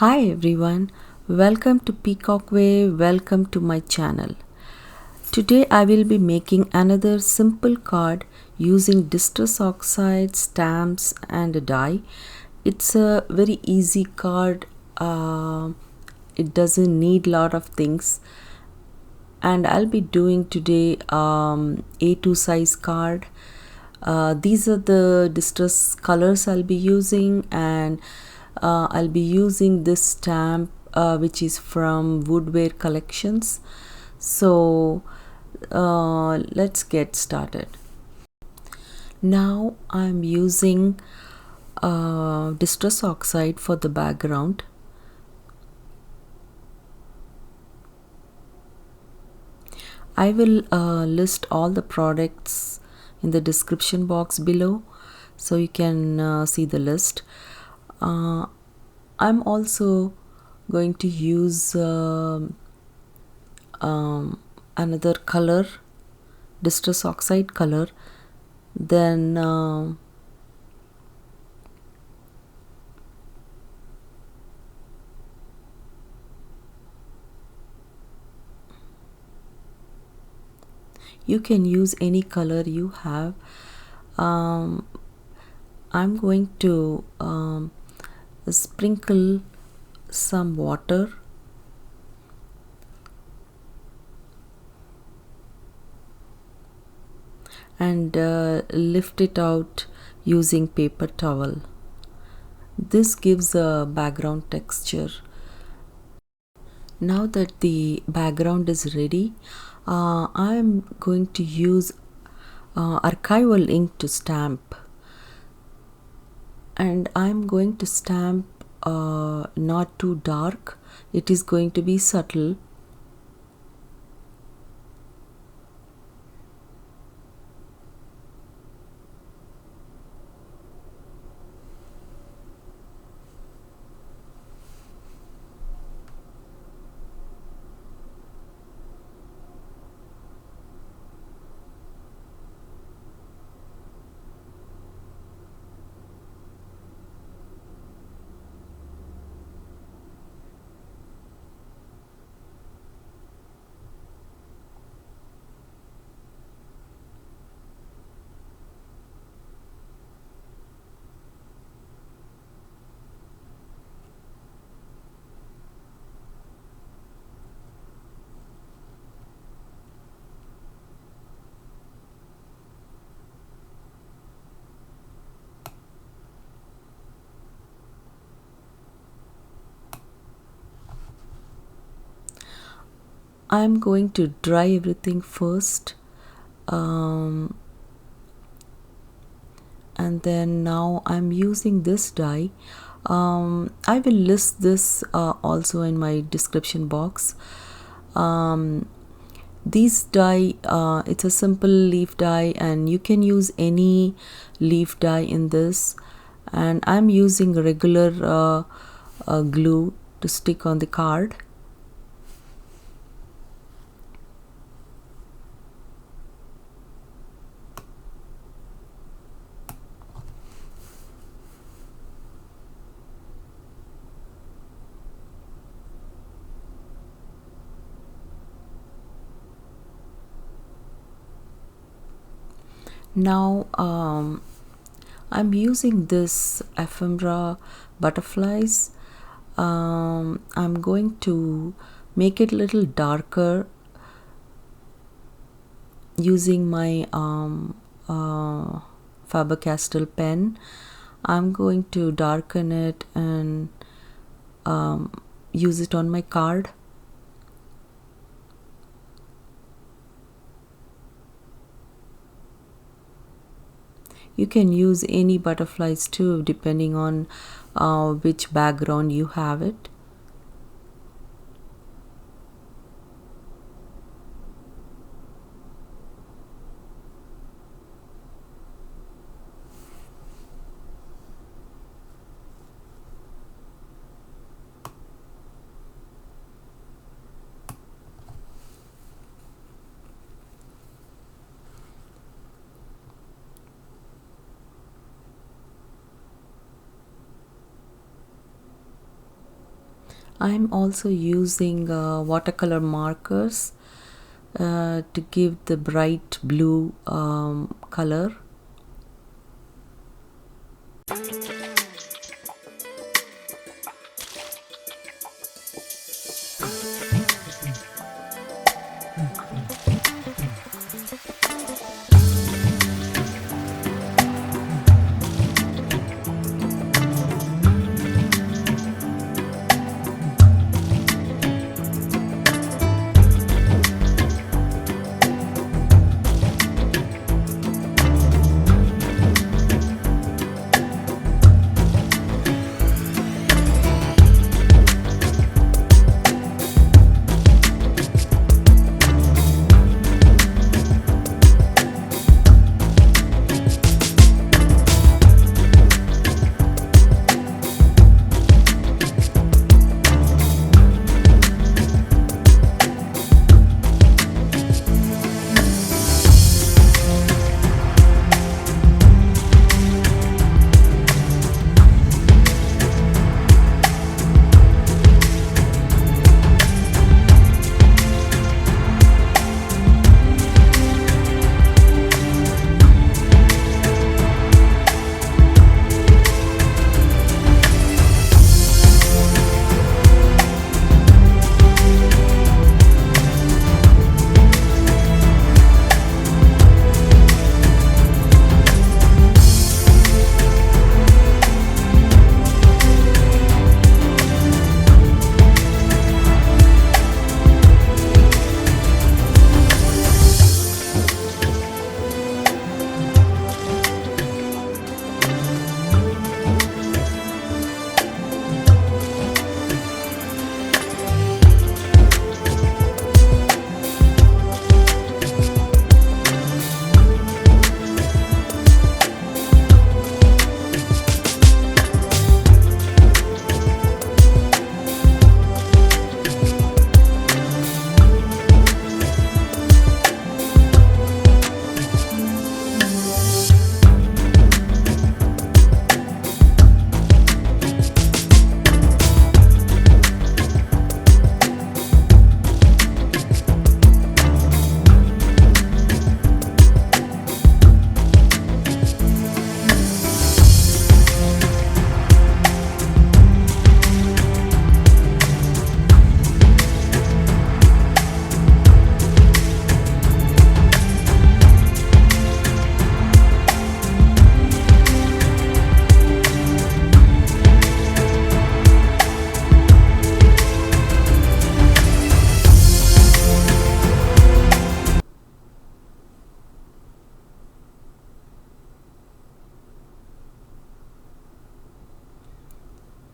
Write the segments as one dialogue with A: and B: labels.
A: Hi everyone, welcome to Peacock Way, welcome to my channel. Today I will be making another simple card using distress oxide, stamps and a die. It's a very easy card, it doesn't need lot of things, and I'll be doing today A2 size card. These are the distress colors I'll be using, and I'll be using this stamp which is from Woodware collections. So let's get started. Now I'm using distress oxide for the background. I will list all the products in the description box below so you can see the list. I'm also going to use another color, distress oxide color. Then you can use any color you have. I'm going to sprinkle some water and lift it out using paper towel. This gives a background texture. Now that the background is ready, I'm going to use archival ink to stamp, and I'm going to stamp not too dark, it is going to be subtle. I'm going to dry everything first, and then now I'm using this die. I will list this also in my description box. These die, it's a simple leaf die, and you can use any leaf die in this, and I'm using regular glue to stick on the card. Now I'm using this ephemera butterflies. I'm going to make it a little darker using my Faber-Castell pen. I'm going to darken it and use it on my card. You can use any butterflies too, depending on which background you have it. I'm also using watercolor markers to give the bright blue color.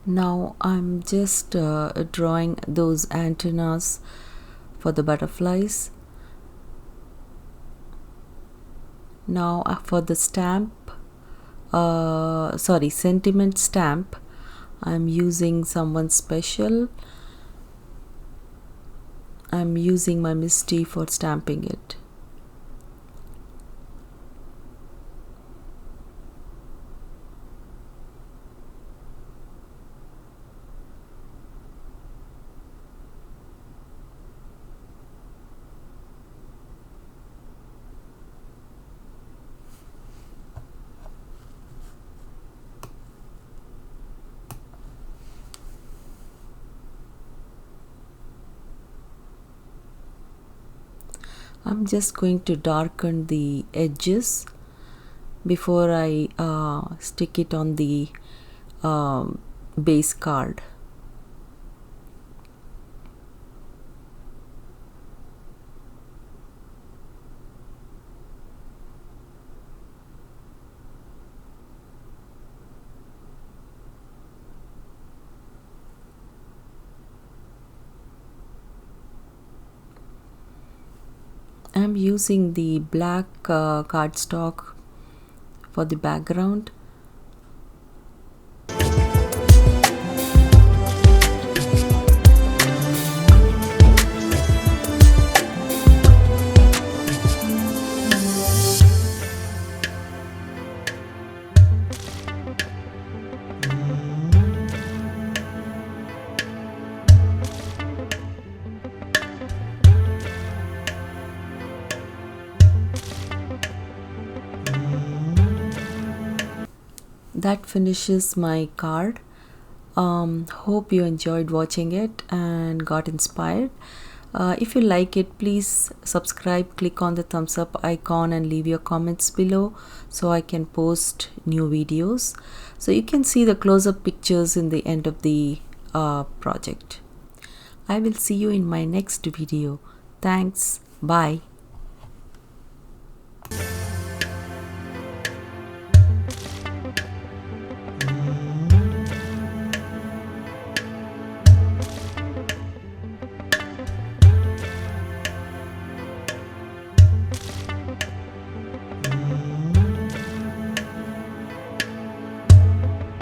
A: Now I'm just drawing those antennas for the butterflies. Now for the stamp, sentiment stamp, I'm using someone special. I'm using my Misty for stamping it. I'm just going to darken the edges before I stick it on the base card. I'm using the black cardstock for the background. that finishes my card. Hope you enjoyed watching it and got inspired. If you like it, please subscribe, click on the thumbs up icon and leave your comments below so I can post new videos. So you can see the close-up pictures in the end of the project. I will see you in my next video. Thanks. Bye.